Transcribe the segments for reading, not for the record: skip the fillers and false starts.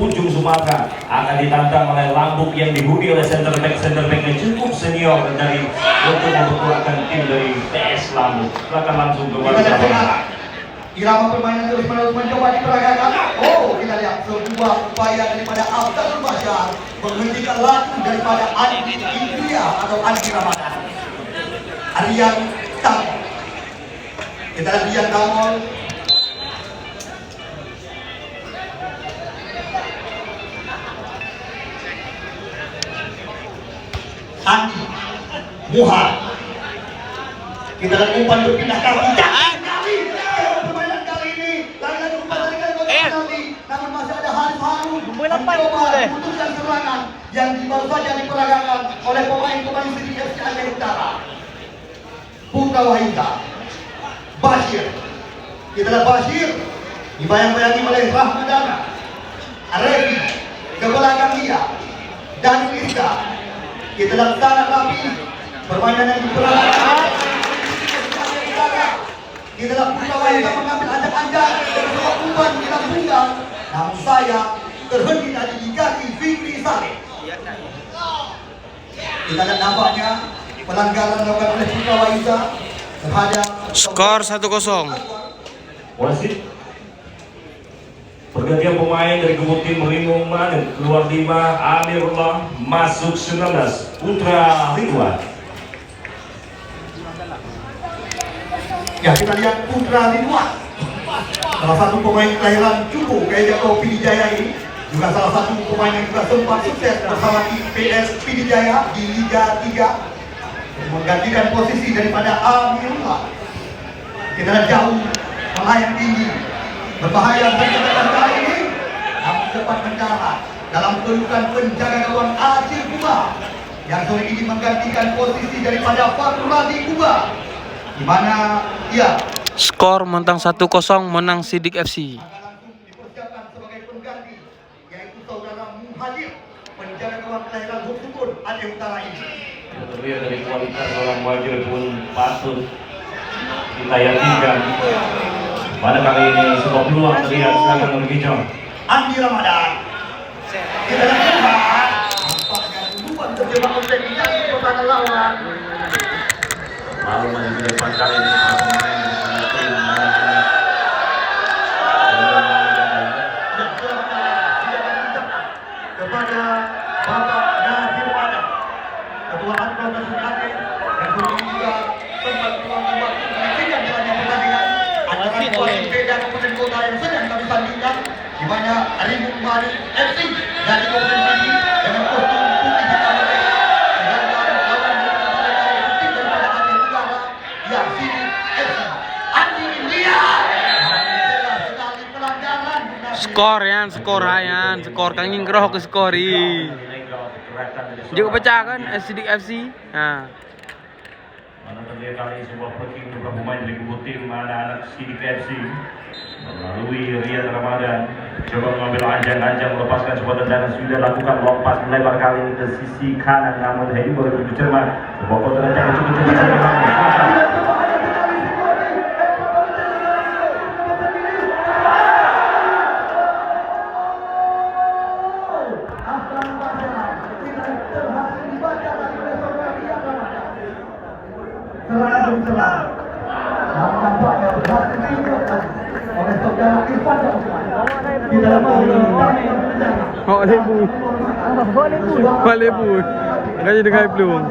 ujung Sumatera akan ditantang oleh Lambuk yang dihuni oleh center back yang cukup senior dari untuk memperkuatkan tim dari PS Lambuk. Silakan langsung ke wawancara. Irama permainan terus-menerus mencoba diperagakan. Oh, kita lihat sebuah upaya daripada Abdul Bashar menghentikan laju daripada Andi Indria atau Andi Ramadan. Aryan Tamol. Kita lihat Aryan Tamol. Andi Muhar. Kita lihat umpan berpindah kaki. Permainan kali ini lagi-lagi umpan dari kali. Namun masih ada Haris Harun mencoba memutuskan serangan yang baru saja diperagakan oleh pemain-pemain Sidik FC Aceh Utara. Putra Wahida Bashir. Kita lihat Bashir dibayang-bayangi oleh Rahmadana Arevi ke belakang dia dan Rizka. Kita lihat sangat rapi permainan yang diperagakan. Kita lihat Putra Wahida mengambil ajak-ajak dan sebuah umpan dilambungkan. Namun saya terhenti tadi di kaki Fikri Saleh. Kita lihat nampaknya pelanggaran dilakukan oleh Putra Wahida terhadap skor 1-0. Wasit pergantian pemain dari tim Rimung Manen keluar 5 Amirullah masuk 19 Putra Ridwan. Ya, kita lihat Putra Ridwan, salah satu pemain kelahiran Cupu Kejako Pidijaya ini, juga salah satu pemain yang juga sempat sukses bersama PS Pidijaya di Liga 3 menggantikan posisi daripada Amirullah. Kita lihat jauh melayang tinggi berbahaya berjalan kali ini, namun dapat mendarat dalam pelukan penjaga gawang Aceh Kuba yang sore ini menggantikan posisi daripada Fakruladi Kuba, di mana ia Skor mentang 1-0 menang Sidik FC. langsung dipersiapkan sebagai pengganti, yaitu saudara Muhajir, penjaga gawang kelahiran Hukum Aceh Utara ini. Terlihat dari kualitas orang Muhajir pun patut kita yakinkan. Pada kali ini sebuah peluang terlihat serangan Norwegian. Andi Ramadan. Kita lihat nampaknya duluan terjebak oleh dari pertahanan lawan. Lalu menuju depan kali ini para pemain dari tim kepada Bapak Nazir Adam, Ketua Advokasi Aceh, yang kemudian juga sempat meluangkan waktu menyaksikan jalannya pertandingan antara Kuala Beda Kabupaten Kota yang sedang kami tandingkan, di mana Rimung Manen FC dari Kabupaten Pidi dengan kostum putih hitam merah sedangkan lawan dari tim daripada Aceh Utara yang Sidik FC Andi Indria. Jelas sekali pelanggaran. Skor Ryan, skor kang ngroh ke skori. Juga pecah kan Sidik FC. Nah, mana terlihat kali ini sebuah peking beberapa pemain dari tim anak-anak Sidik FC melalui Rian Ramadan coba mengambil anjang melepaskan sebuah tendangan sudah lakukan lompat melebar kali ini ke sisi kanan namun Hedi baru bercermat sebuah kotoran yang cukup Namun nampaknya berhasil dilakukan oleh saudara Irfan di dalam boleh bu. Enggak jadi kayak belum.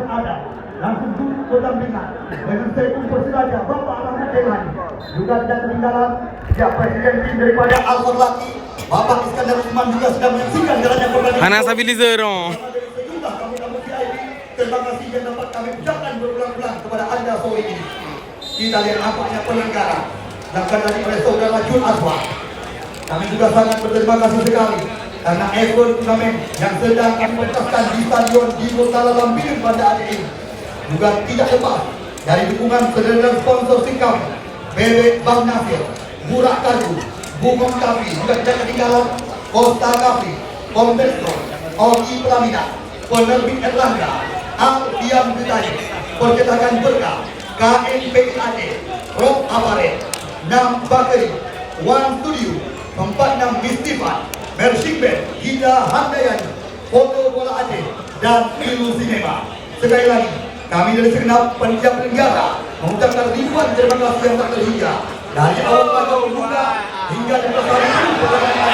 langsung duduk berdampingan dengan Saiful Persiraja Bapak Rahmat Delani, juga tidak ketinggalan ya Presiden tim daripada Al-Fat Laki Bapak Iskandar Usman juga sedang menyaksikan jalannya pertandingan. Hana stabilizer dong. Sejumlah kamu VIP, terima kasih yang dapat kami ucapkan berulang-ulang kepada Anda sore ini. Kita lihat nampaknya pelanggaran dilakukan oleh saudara Jul Azwar. Kami juga sangat berterima kasih sekali karena event turnamen yang sedang kami pentaskan di Stadion Digo Talalampirin pada hari ini juga tidak lepas dari dukungan saudara sponsorship kami, Bebek Bang Nasir, Burak Karbu, Bumong Kapi, juga tidak ketinggalan Costa Kapi, Kompestro, Oki Pelamina, Penerbit Erlangga, Al-Diam Getaje, Percetakan Berkah, KNPAD, Rob Apare, Nam Bakari, One Studio, 46 Mistifan, Mercy Band, Gita Handayani, Foto Bola Aceh, dan Ilu Cinema. Sekali lagi, kami dari segenap panitia penyelenggara mengucapkan ribuan terima kasih yang tak terhingga dari awal laga pembuka hingga di pelaksanaan pertandingan.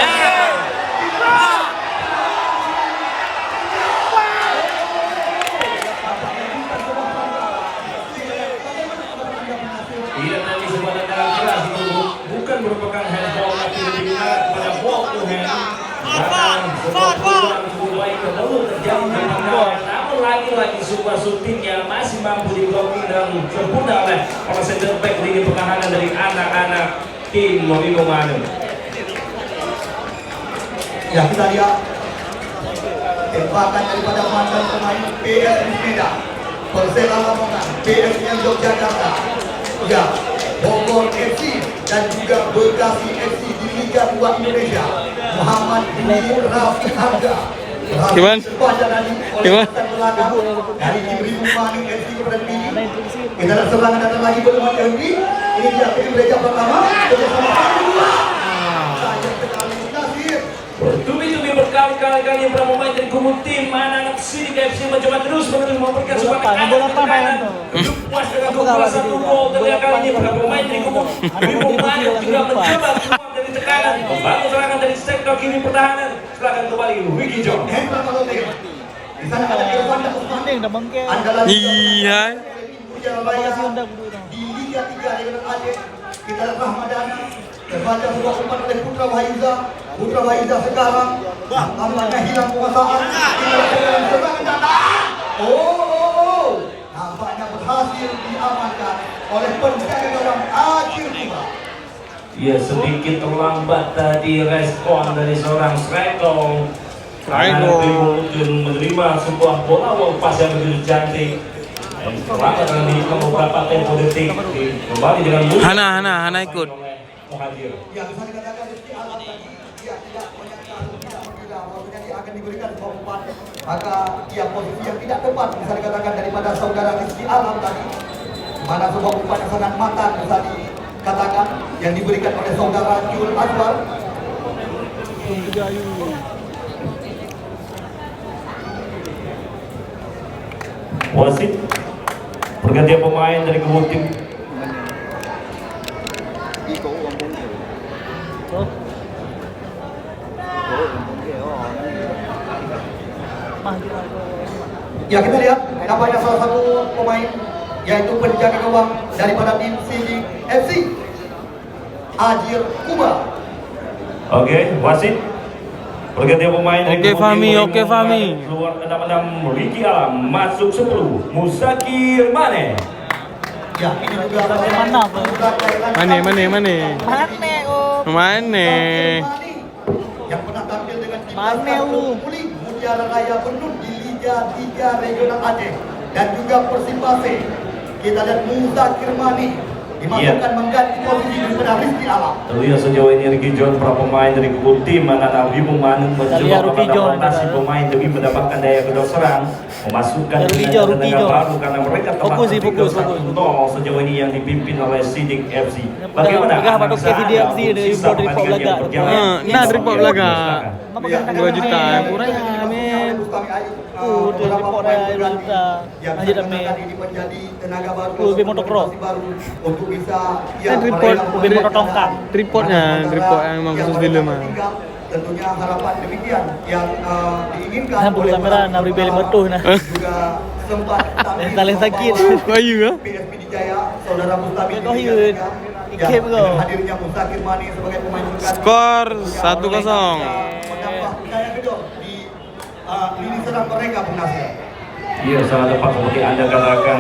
Iya, tadi sebuah tendangan keras itu bukan merupakan handball tapi lebih mengarah kepada ball to hand. Bahkan sebuah peluang cukup baik belum terjadi tendangan, namun lagi-lagi sebuah shooting yang masih mampu diblokir dan sempurna oleh para center back lini pertahanan dari anak-anak tim Moribo Manu. Ya, kita lihat tembakan daripada mantan pemain PS Medan, Persela Lamongan, PSM Yogyakarta, ya, Bogor FC dan juga Bekasi FC di Liga 2 Indonesia. Muhammad bin Rafi Hamza Gimana? Gimana? Dari tim Ribu Manu FC kepada ini. Kita lihat serangan datang lagi berteman Henry. Ini dia tim gereja pertama bersama kedua. Sayang sekali Nasir. Bertubi-tubi berkali-kali yang pernah memain dari kubu tim anak-anak Sidik FC mencoba terus memberikan sebuah tekanan. Puas dengan kekuasaan gol, tapi kali ini para pemain dari kubu Bimo Manu juga mencoba keluar dari tekanan. Membangun serangan dari sektor kiri pertahanan. Silakan kembali Wiki John. Hendra Malote. Di sana ada Irfan Usman. Andalan Iya. di Liga 3 dengan Aceh. Kita lihat Rahmadana terbaca sebuah umpan oleh Putra Wahiza. Putra Wahiza sekarang tampaknya hilang penguasaan. Kita lihat serangan datang. Oh, nampaknya berhasil diamankan oleh penjaga gawang Aceh Kuba. Ya, sedikit terlambat tadi respon dari seorang striker. Mungkin menerima sebuah bola pas yang begitu cantik. Terlambat dalam dihitung beberapa tempo detik. Kembali dengan Hana ikut. Muhajir. Ya, bisa dikatakan Rizky Alam tadi dia tidak menyangka atau tidak mengira bahwasanya dia akan diberikan sebuah umpan, maka dia posisi yang tidak tepat bisa dikatakan daripada saudara Rizky Alam tadi, mana sebuah umpan yang sangat matang bisa dikatakan yang diberikan oleh saudara Jul Azwar. Wasit pergantian pemain dari kedua tim. Ya, kita lihat nampaknya salah satu pemain yaitu penjaga gawang daripada tim Sidik FC, Ajir Kuba. Oke, wasit pergantian pemain dari Oke, kedua Fahmi, tim. oke, Fahmi. Keluar 6-6 Ricky Alam, masuk 10 Musakir Mane. Ya, ini juga Mana, Bro? Mana? yang pernah tampil dengan tim Mana lu? Puli Mutiara Raya Bendut di Liga 3 Regional Aceh dan juga Persibase. Kita lihat Musakir Mane dimasukkan mengganti posisi daripada Rizky Alam. Terlihat sejauh ini Ricky John para pemain dari kedua tim anak-anak Bimo Manu mencoba Lihat Ricky John, mengadaptasi kita. pemain demi mendapatkan daya kedua serang, memasukkan Ricky tenaga John. baru karena mereka telah Fokus, tertinggal fokus. 1-0 sejauh ini yang dipimpin oleh Sidik FC. Bagaimana Pegang apa analisa Sidik Anda FC untuk dari sisa report pertandingan yang belakang? berjalan? Nah, report belakang. Ya, 2 juta, kurang ya, men. Dia report dari Ranta. yang Lanjut, bisa men. ini menjadi tenaga baru Lebih motocross. baru untuk bisa Kan report, lebih motor tongkang. Reportnya, report yang memang khusus film ah. Tentunya harapan demikian yang diinginkan Nah, bulu kamera nak beri beli betul nah. juga sempat Saling sakit. Bayu ah. PSP Dijaya, saudara Mustami Kau hiut. Ikip kau. hadirnya Mustakir Mani sebagai pemain pengganti. Skor Tentunya 1-0. menambah daya gedor di lini serang mereka, Bung Nasir. Iya, sangat tepat seperti Anda katakan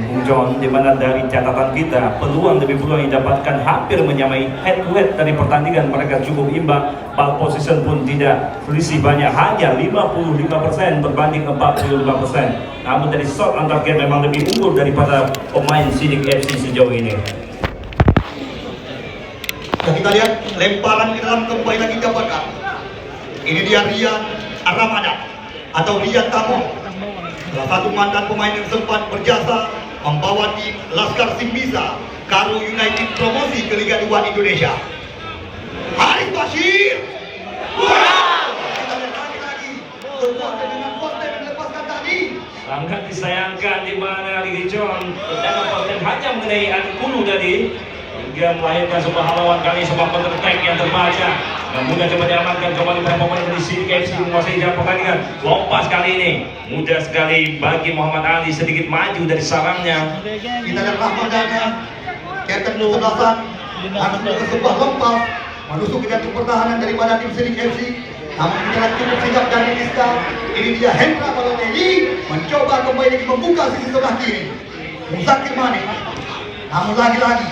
Bung John, di mana dari catatan kita peluang demi peluang yang didapatkan hampir menyamai head to head dari pertandingan, mereka cukup imbang. Ball position pun tidak selisih banyak, hanya 55% berbanding 45%. Namun dari shot on target memang lebih unggul daripada pemain Sidik FC sejauh ini. Dan kita lihat lemparan ke dalam kembali lagi dapatkan. Ini dia Rian Ramadan atau Rian Tamo, salah satu mantan pemain yang sempat berjasa membawa tim Laskar Simbisa Karo United promosi ke Liga 2 Indonesia. Haris Bashir. Sangat disayangkan di mana Lee John dalam pertandingan hanya mengenai Angkulu tadi hingga melahirkan sebuah haluan kali sebuah counter attack yang terbaca. Mudah coba diamankan kembali para pemain dari Sidik FC menguasai jalan pertandingan. Lompas kali ini mudah sekali bagi Muhammad Ali sedikit maju dari sarangnya. Kita lihat rahmatnya Captain Kesebelasan harus melakukan sebuah lompas menusuk ke jantung pertahanan daripada tim Sidik FC. Namun kita lihat cukup sigap dari Iska. Ini dia Hendra Balotelli mencoba kembali lagi membuka sisi sebelah kiri. Musakir Mane. Namun lagi-lagi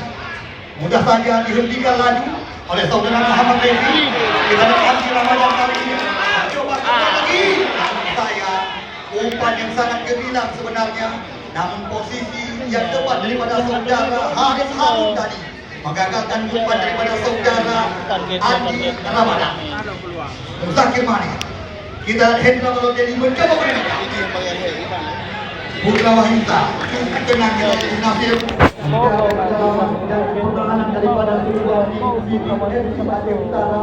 mudah saja dihentikan laju oleh saudara Muhammad Refi. Kita lihat Anji Ramadan kali ini mencoba kembali lagi. Saya umpan yang sangat gemilang sebenarnya. Namun posisi yang tepat daripada saudara Haris Harun tadi menggagalkan umpan daripada saudara Anji Ramadan. Musakir Mane. Kita lihat Hendra Balotelli mencoba menembak. Putra Wahita tenang kita Nasir. Pertahanan daripada sebuah tim Aceh Utara.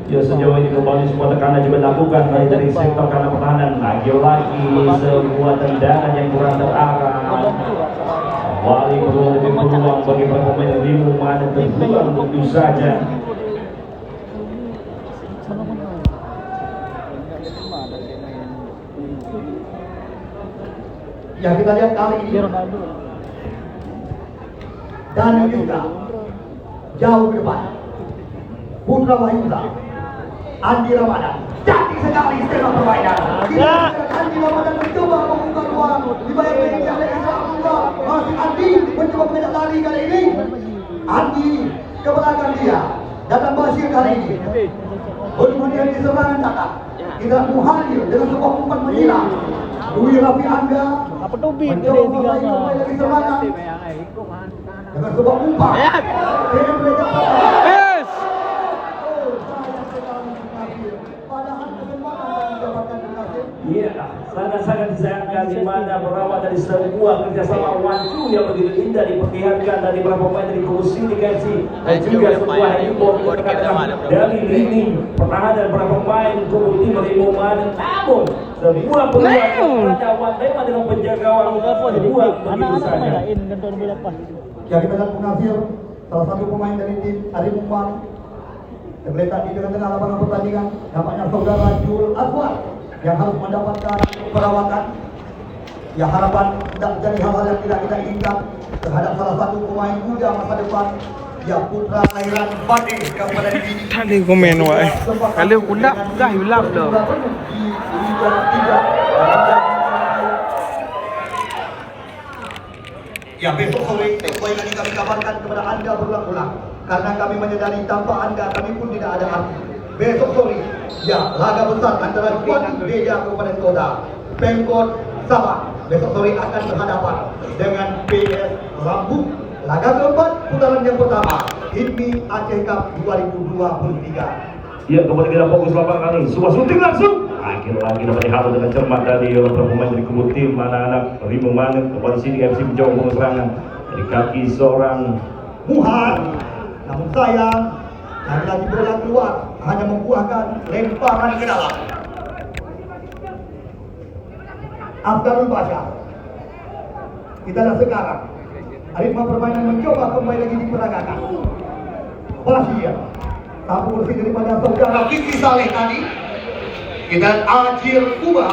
Ya, sejauh ini kembali semua tekanan juga dilakukan baik dari sektor kanan pertahanan. Lagi-lagi sebuah tendangan yang kurang terarah. Wali perlu lebih peluang bagi para pemain Limu Mane terbuang tentu saja. Ya, kita lihat kali ini Dani juga jauh ke depan. Putra Wahyuda, Andi Ramadan, cantik sekali skema permainan. Andi Ramadan mencoba membuka ruang di bayang ini oleh Isra. Masih Andi mencoba mengajak lari kali ini. Andi ke belakang dia. Datang Bashir kali ini. Kemudian di serangan datang. Kita Muhadir dengan sebuah umpan menyilang. Dwi Rafi Angga Apa tuh bin mencoba memulai lagi serangan dengan sebuah umpan. Dengan mereka Yes. padahal kesempatan yang didapatkan berhasil. Iya, sangat-sangat disayangkan di mana berawal dari sebuah kerjasama wancu yang begitu indah diperlihatkan dari beberapa pemain dari Kursi di KFC dan juga sebuah import dari lini pertahanan para pemain Kursi Limu Mane. Namun sebuah peluang lawan tema dengan penjaga gawang sebuah begitu saja. main kan tahun 2008. Ya, kita lihat Munafir, salah satu pemain dari tim Arief Mane tergeletak di tengah-tengah lapangan pertandingan. Nampaknya saudara Jul Aswar yang harus mendapatkan perawatan. Ya, harapan tidak terjadi hal-hal yang tidak kita inginkan terhadap salah satu pemain muda masa depan. Ya, putra kelahiran Badai Kabupaten Bini. Tadi komen wae. Kalau kulap dah hilap dah. Ya, besok sore kembali lagi kami kabarkan kepada Anda berulang-ulang karena kami menyadari tanpa Anda kami pun tidak ada arti. Besok sore, ya, laga besar antara dua tim Beja Kabupaten Kota, Pemkot Sabah. Besok sore akan berhadapan dengan PS Rambut. Laga keempat putaran yang pertama, HIPMI Aceh Cup 2023. Ya, kembali kita fokus lapangan kali. Sebuah syuting langsung. Akhir lagi dapat dihalau dengan cermat dari beberapa pemain dari kubu tim anak-anak Limu Mane. Kembali sini FC mencoba membangun serangan dari kaki seorang Muhad. Namun sayang, lagi-lagi bola keluar hanya membuahkan lemparan ke dalam. Afganul Basha. Kita lihat sekarang ritme permainan mencoba kembali lagi diperagakan. Bashir satu bersih daripada saudara Kiki Saleh tadi. Kita Ajir Kuba.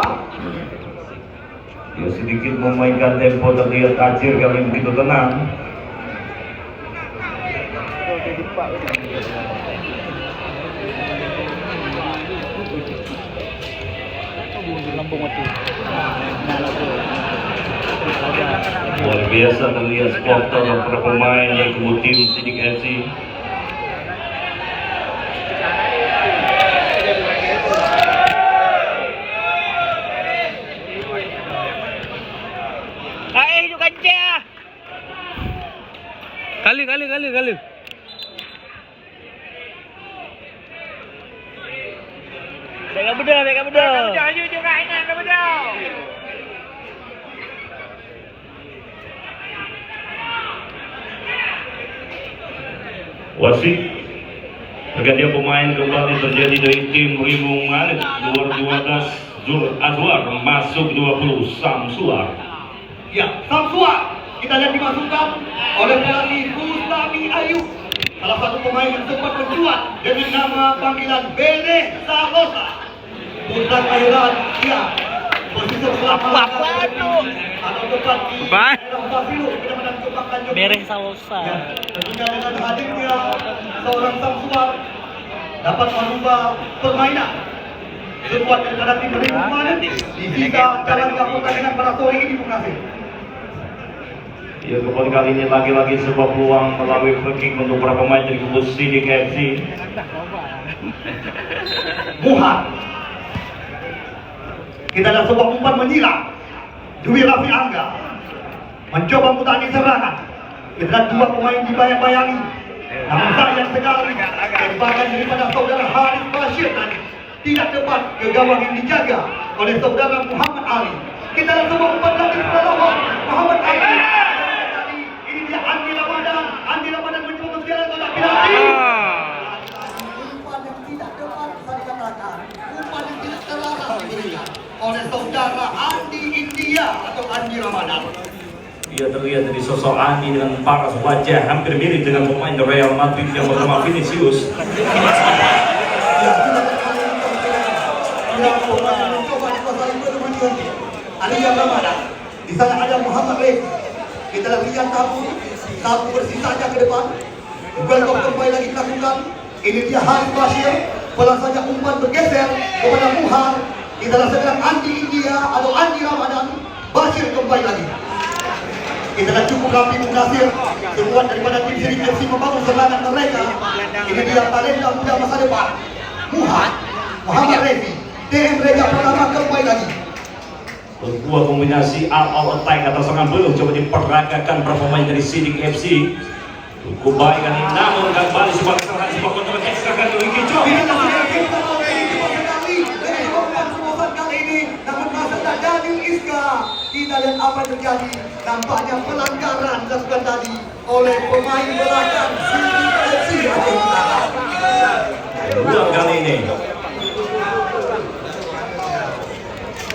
ya sedikit memainkan tempo terlihat Acir kali ini begitu tenang. Lambung mati. Luar biasa terlihat supporter dan para pemain dari kubu tim Sidik FC. Kali. Beka bedah. Wasit pergantian pemain kembali terjadi dari tim Limu Mane 2012 Zul Azwar masuk 20 Samsuar. Ya, Samsuar kita lihat dimasukkan oleh pelatih Bustami Ayub, salah satu pemain yang sempat mencuat dengan nama panggilan Bene Salosa. Putra kelahiran, ya, posisi selama atau tepat di Bye. daerah Basilu, Kecamatan Jombang Tanjung. Bereh Salosa. Ya, tentunya dengan hadirnya seorang Samsuar dapat merubah permainan sekuat daripada tim dari kemarin di sisa jalankan pertandingan pada sore ini, Bung Nasir. Ya, kembali kali ini lagi-lagi sebuah peluang melalui free kick untuk para pemain dari kubu Sidik FC. Muhat. Kita ada sebuah umpan menyilang. Dwi Raffi Angga mencoba mutani serangan. Kita ada dua pemain dibayang-bayangi. Namun sayang sekali tembakan daripada saudara Haris Bashir tadi tidak tepat ke gawang yang dijaga oleh saudara Muhammad Ali. Kita ada sebuah umpan lagi kepada lawan Muhammad Ali. Ini dia Andi Ramadan. Andi Ramadan mencoba berjalan ke penalti. Umpan yang tidak tepat bisa dikatakan. Umpan yang tidak terlarang diberikan oleh saudara Andi India atau Andi Ramadan. Ia terlihat dari sosok Andi dengan paras wajah hampir mirip dengan pemain Real Madrid yang bernama Vinicius. Alia Ramadan. Di sana ada Muhammad Rey. Kita lihat satu bersisanya ke depan. Bukan kembali lagi dilakukan. Ini dia Haris Bashir. Pelan saja umpan bergeser kepada Muhar. Kita lihat Andi India atau Andi Ramadan. Bashir kembali lagi. Kita dah cukup rapi Nasir. Sekuat daripada tim Sidik FC membangun serangan mereka. Ini dia talenta muda masa depan. Muhammad Refi. TM Rega pertama kembali lagi. Sebuah kombinasi all attack atau serangan belum coba diperagakan para pemain dari Sidik FC. Cukup baik kan ini, namun kembali sebuah kesalahan, sebuah kontrol ekstra kali Ricky Chong. Ini sekali dengan umpan semoga kali ini, namun masa tak Daniel Iska. Kita lihat apa yang terjadi. Nampaknya pelanggaran dilakukan tadi oleh pemain belakang Sidik FC. Ulang kali ini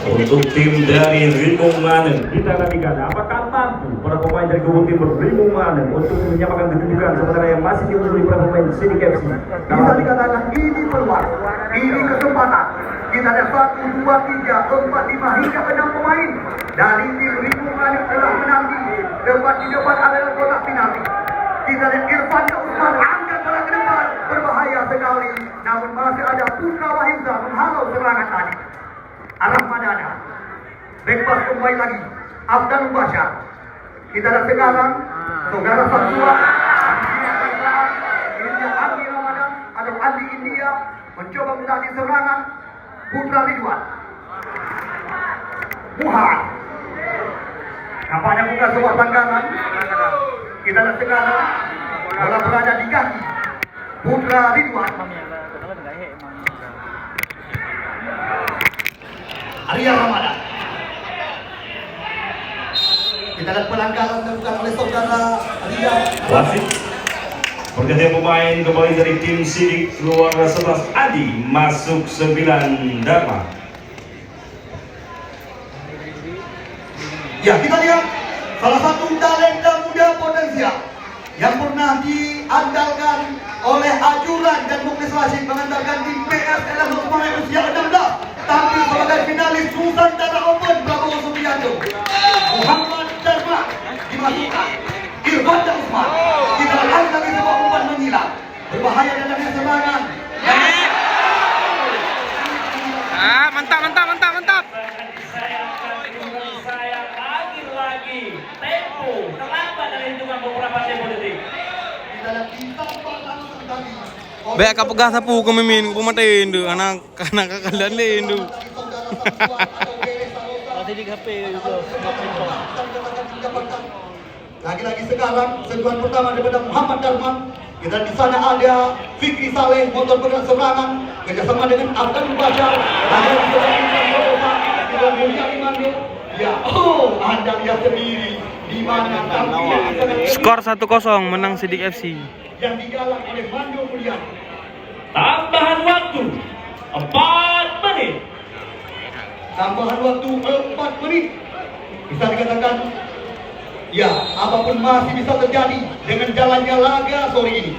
untuk tim dari Rimung Manen, kita nantikan apakah mampu para pemain dari kubu tim Rimung Manen untuk menyamakan kedudukan sementara yang masih diungguli para pemain Sidik FC. Bisa dikatakan ini peluang, ini kesempatan. Kita ada 1, 2, 3, 4, 5 hingga 6 pemain dari tim Rimung Manen telah menanti tempat di depan adalah kotak penalti. Kita lihat Irfan Usman angkat bola ke depan, berbahaya sekali. Namun masih ada Putra Wahidza menghalau serangan tadi. Arah Madana, bebas kembali lagi. Afdan Bashar. Kita lihat sekarang saudara Samsua. Ini dia Andi Ramadan atau Andi India mencoba menjadi serangan. Putra Ridwan. Muhar. Nampaknya bukan sebuah pelanggaran. Kita lihat sekarang bola berada di kaki Putra Ridwan. Arya Ramadan. Kita lihat pelanggaran dilakukan oleh saudara Arya. Wasit pergantian pemain kembali dari tim Sidik keluar 11 Adi masuk 9 Dharma. Ya, kita lihat salah satu talenta muda potensial yang pernah diandalkan oleh Ajuran dan Muklis Rashid mengantarkan tim PSLS Pemain usia 16 tampil sebagai finalis Nusantara Open Prabowo Subianto. Muhammad Dharma dimasukkan. Irfan Usman. Kita lihat lagi sebuah umpan menyilang. Berbahaya dalam serangan. Mantap. Saya lagi tempo terlambat dari hitungan beberapa tempo detik. Kita lihat ditampak langsung tadi. Baik kapag sapu kumimin pumatiin do anak kakalan lendo. Pati di HP itu. Lagi-lagi sekarang sentuhan pertama daripada Muhammad Dharma. Kita di sana ada Fikri Saleh motor bergerak serangan kerjasama dengan Abdan Bashar. Ada di sebelah Mulia Imando. Ya, Anda lihat sendiri di mana Skor 1-0 menang Sidik FC. yang digalang oleh Mando Mulyadi. Tambahan waktu 4 menit. Tambahan waktu 4 menit. Bisa dikatakan, ya, apapun masih bisa terjadi dengan jalannya laga sore ini.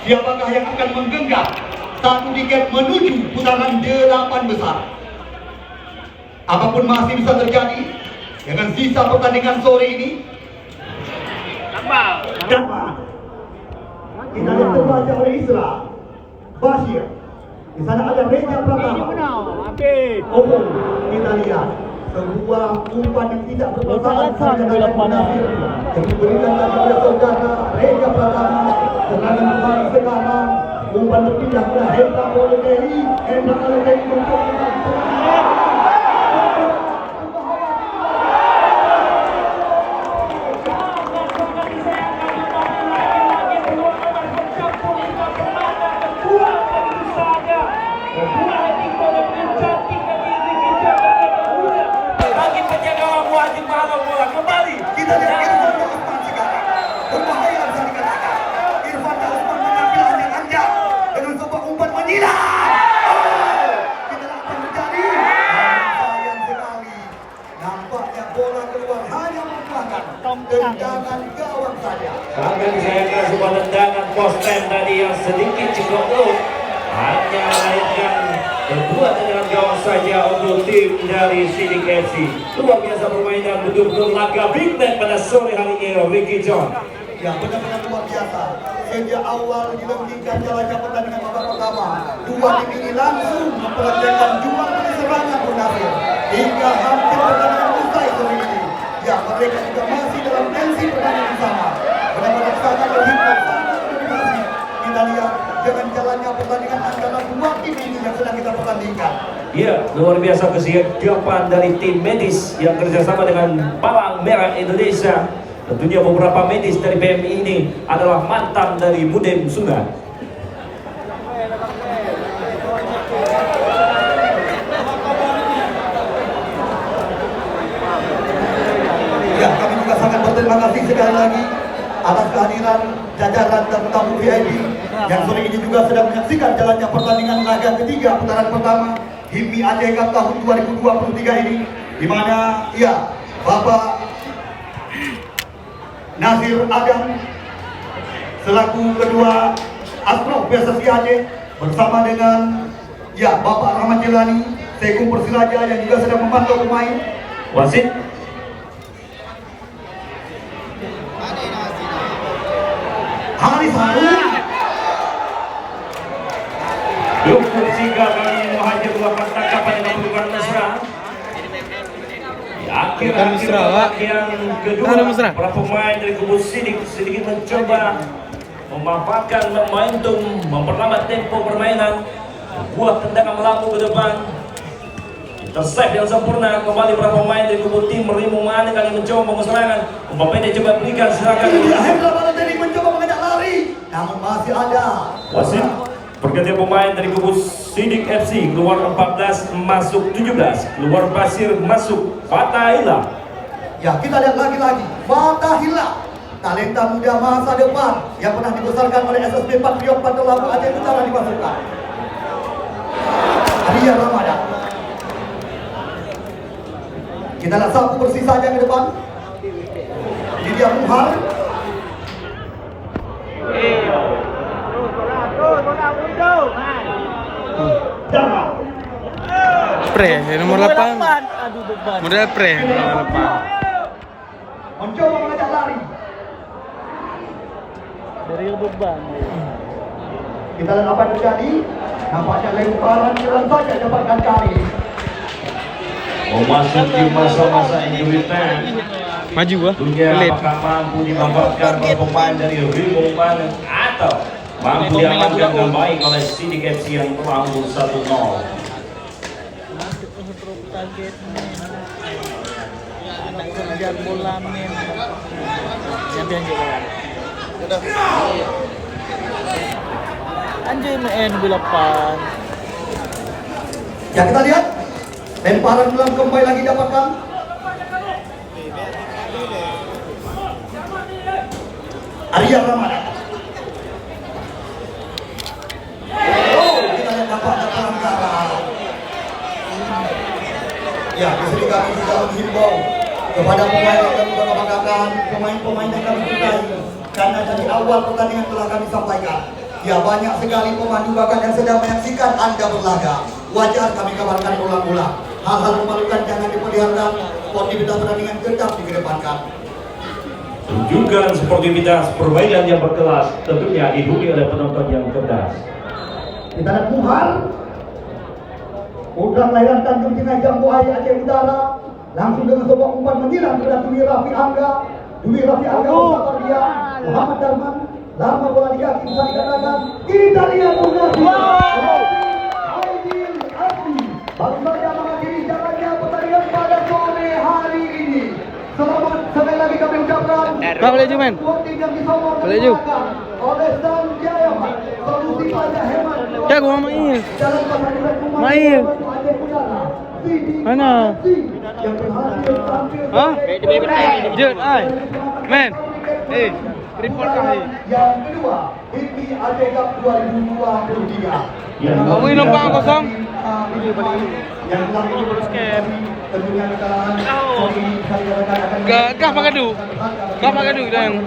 Siapakah yang akan menggenggam satu tiket menuju putaran 8 besar? Apapun masih bisa terjadi dengan sisa pertandingan sore ini. Damai. Kita lihat terbaca oleh Isra Bashir. Di sana ada Reja Pratama. Oh, kita lihat sebuah umpan yang tidak bermasalah saja dalam Nasir yang diberikan tadi oleh saudara Reja Pratama. Serangan kembali sekarang, umpan berpindah ke Hendra Olodehi. Hendra Olodehi untuk Bagi penjaga wajib malam bola kembali. kita lihat Irfan Usman sekarang. Berbahaya bisa dikatakan. Irfan Usman mengambil yang anjak dengan sebuah umpan menyilang. Oh, kita lihat apa yang terjadi. Sayang sekali. Nampaknya bola keluar hanya merupakan tendangan gawang saja. Sangat disayangkan sebuah tendangan posten tadi yang sedikit cukup low. Hanya melahirkan kedua tendangan gawang saja untuk tim dari Sidik FC. Luar biasa permainan, betul-betul laga big man pada sore hari ini, Ricky John. Ya, benar-benar luar biasa. Sejak awal dilentingkan jalannya pertandingan babak pertama, dua tim ini langsung memperagakan jual beli serangan Munafir hingga hampir pertandingan usai sore ini. Ya, mereka juga masih dalam tensi pertandingan yang sama. Benar-benar sangat berhitung, sangat bermotivasi. Kita lihat dengan jalannya pertandingan antara dua tim ini yang sedang kita pertandingkan. Ya, luar biasa kesiapan dari tim medis yang kerjasama dengan Palang Merah Indonesia. Tentunya beberapa medis dari PMI ini adalah mantan dari Mudem Sungai. Ya, kami juga sangat berterima kasih sekali lagi atas kehadiran jajaran dan tamu VIP yang sore ini juga sedang menyaksikan jalannya pertandingan laga ketiga putaran pertama HIMI AJ Cup tahun 2023 ini, di mana ya Bapak Nasir Adam selaku kedua Asprof PSSI Aceh bersama dengan ya Bapak Rahmat Jelani Sekung Persiraja yang juga sedang memantau pemain. Wasit Haris Harun. Dukun Siga kali ini Muhajir melakukan tangkapan dengan melakukan mesra. Di akhir-akhir bagian kedua, para pemain dari kubu Sidik sedikit mencoba memanfaatkan momentum, memperlambat tempo permainan, buat tendangan melambung ke depan. Tersave yang sempurna, kembali para pemain dari kubu tim Rimu Mane kali mencoba membangun serangan. Umpan pendek coba berikan silakan. Hendra Balotelli mencoba mengajak lari, namun masih ada. Wasit pergantian pemain dari kubu Sidik FC, keluar 14 masuk 17, keluar Basir masuk Fatahila. Ya, kita lihat lagi-lagi Fatahila, talenta muda masa depan yang pernah dibesarkan oleh SSB Patriot pada Labu Aceh Utara dimasukkan. Arya Ramadan. Kita lihat sapu bersih saja ke depan. Ini dia Muhar. Pre, nomor 8. Aduh beban. Model pre, nomor 8. Mencoba mengajak lari. Dari beban. Kita lihat apa yang terjadi. Nampaknya lemparan jalan saja dapatkan kali. Memasuki masa-masa injury time. Maju gua. Tentunya Pelit. apakah mampu dimanfaatkan para pemain dari Rimu Mane atau mampu diamankan dengan baik oleh Sidik FC yang telah unggul 1-0. Target anak kerja bola men. Champion juga. Anjay main belapan. Ya, kita lihat lemparan ulang kembali lagi dapatkan. Arya Ramadan. Oh, kita lihat nampaknya pelanggaran. Ya, di sini kami juga menghimbau kepada pemain yang kami banggakan, pemain-pemain yang kami cintai. Karena dari awal pertandingan telah kami sampaikan, ya banyak sekali pemandu bakat yang sedang menyaksikan Anda berlaga. Wajar kami kabarkan ulang-ulang. Hal-hal memalukan jangan diperlihatkan, sportivitas pertandingan tetap dikedepankan. Tunjukkan sportivitas permainan yang berkelas, tentunya dihuni oleh penonton yang cerdas. Kita lihat Muhar, putra kelahiran Tanjung Tingah Jambu Air Aceh Utara, langsung dengan sebuah umpan menyiram kepada Dwi Raffi Angga bersabar dia, Muhammad Darman, lama bola di kaki bisa dikatakan. Kita lihat Aidil Asli baru saja mengakhiri jalannya pertandingan pada sore hari ini. Selamat sekali lagi kami ucapkan. Kau boleh ju, men? Boleh ju. Oleh Sang Jaya, solusi pajak hemat. Ya, gua main. Jalan pertandingan Main. Aceh Utara. Mana? Yang berhasil tampil Hah? Jut, ai. Men. Report kah ni? yang kedua, BP Aceh Cup 2023. Kamu ini numpang kosong? Yang tentunya di kalangan Kah pagadu? Kah pagadu dan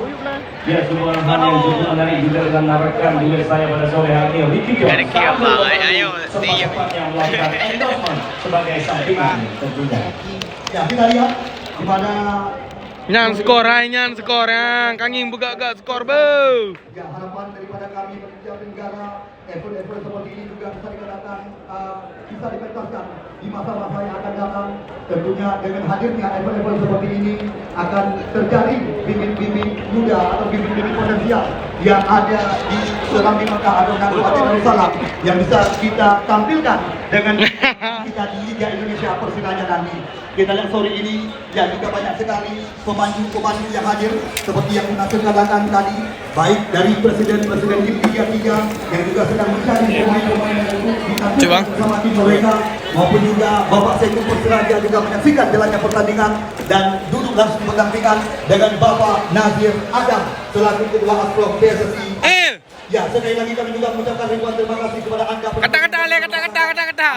Ya, semua hal yang juga dari juga dengan menawarkan duit saya pada sore hari ini. Ricky Jones secepatnya melakukan endorsement sebagai sampingan tentunya. Ya, kita lihat di mana nyan skor yang kanging buka gak skor beu. ya harapan daripada kami pekerja negara effort-effort seperti ini juga bisa dikatakan bisa dipentaskan di masa-masa yang akan datang. Tentunya dengan hadirnya effort-effort seperti ini akan terjadi bibit-bibit muda atau bibit-bibit potensial yang ada di Serambi Mekah atau Nanggu Aceh Darussalam yang bisa kita tampilkan dengan kita di Liga Indonesia Persilanya nanti. Kita lihat sore ini ya juga banyak sekali pemandu yang hadir seperti yang Nasir katakan tadi, baik dari presiden-presiden tim Liga 3 yang juga sedang mencari pemain-pemain yang ditampilkan bersama tim mereka, maupun juga Bapak Sekjen Persiraja juga menyaksikan jalannya pertandingan dan duduk langsung berdampingan dengan Bapak Nazir Adam selaku Ketua Asprof PSSI. Ya, sekali lagi kami juga mengucapkan ribuan terima kasih kepada Anda. Kata-kata.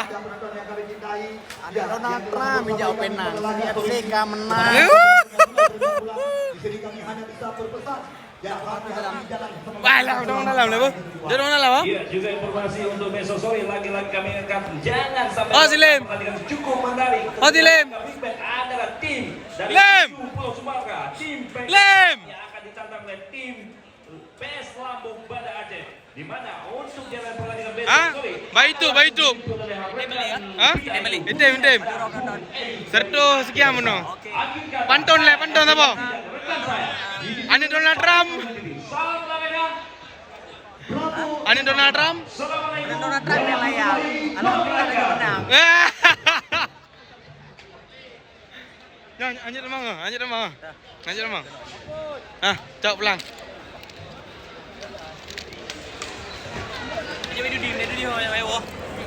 Penonton yang kami cintai. Ya, Donald Trump menjawab penang. FCK menang. di sini kami hanya bisa berpesan. Ya, hati-hati jalan. Baiklah, dong dalam lah, Bu. Jangan dalam, Bu. Iya, juga informasi untuk besok sore lagi-lagi kami akan jangan sampai Oh, Silim. pertandingan cukup menarik. Oh, Silim. Big Bang adalah tim dari Lem. Pulau Sumatera, tim PKS Lem. yang akan ditantang oleh tim PS Lambung Banda Aceh. Di mana untuk jalan pertandingan besok Ah, sore. baik tu. Hah? Item. Sertu sekian mono. Pantun apa? Ani Donald Trump. Donald Trump yang layak. Anak kita lagi menang. Anjir emang. Ah, cok pulang.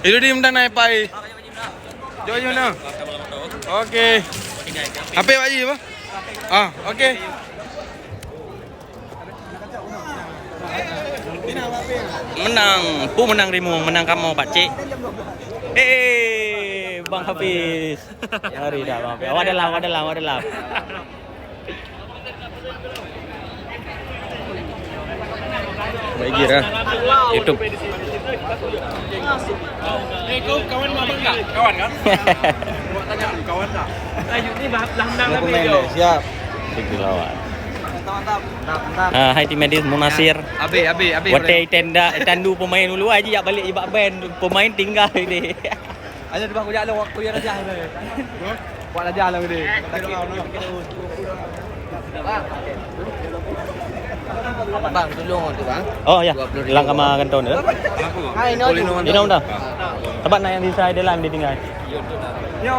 Itu di mana naik pai? Jauh mana? Okey. Apa Pak Haji apa? Ah, okey. Menang Rimu, menang kamu Pak Cik. Bang Hafiz. Hari dah Bang Hafiz. Wadalah. Bagi dah. YouTube. Kau kawan abang enggak? Kawan kan? Gua tanya kawan tak? Ni belang lah video. Siap. Bagi lawan. Hai tim medis Munasir. Abi. Watai tandu pemain dulu aja ya balik ibak band pemain tinggal ini. Ada di bangku jalan waktu yang aja ni. Buat aja lah ni. Bang, tolong tu bang. Oh ya, hilang kama kanton dah. Hai, Ini dah. Tempat nak yang di side dalam dia tinggal. Yo.